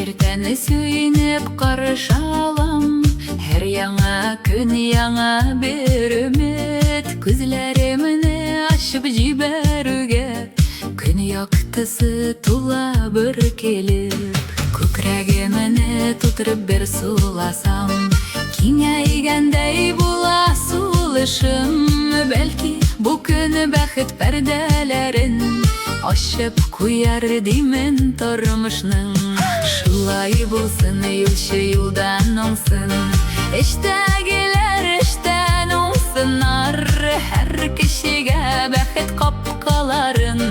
Ертәне сөйнеп қаршы алам, әр яңа күн яңа бір үміт. Күзләремне ашып жибәруге, күн яктысы тула бір келіп. Күкрәгемне тутырып бір суласам, киңәйгәндәй була сулышым. Бәлки, бу күн бәхет пәрдәләрен ачып куяр димен тормышның. Шулай булсын, юлчы юлдан оңсын, эштәгеләр эштән уңсыннар. Һәр кешегә бәхет капкаларын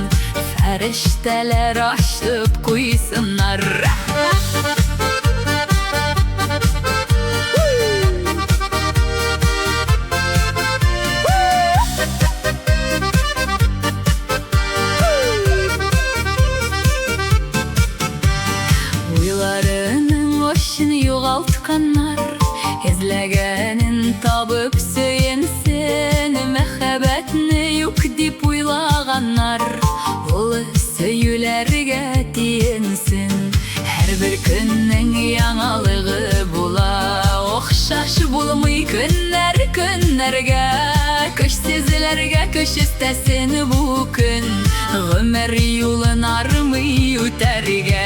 фәрештәләр ачып куйсыннар. Югалтқаннар, эзләгәнен табып сөенсен. Мәхәббәтне юк дип уйлаганнар, ул сөюләргә тиенсен. Һәрбер көннең яңалыгы була, охшаш булмый көннәр көннәргә. Көч сизеләргә көч истәсен бу көн, гомер юлын армый үтәргә.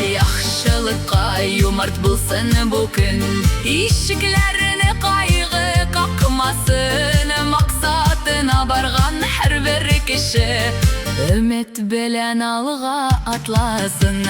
Яхшылыкка юмарт булсын бу көн, ишекләрне кайгы какмасын. Максатына барган һәрбер кеше өмет белән алга атласын.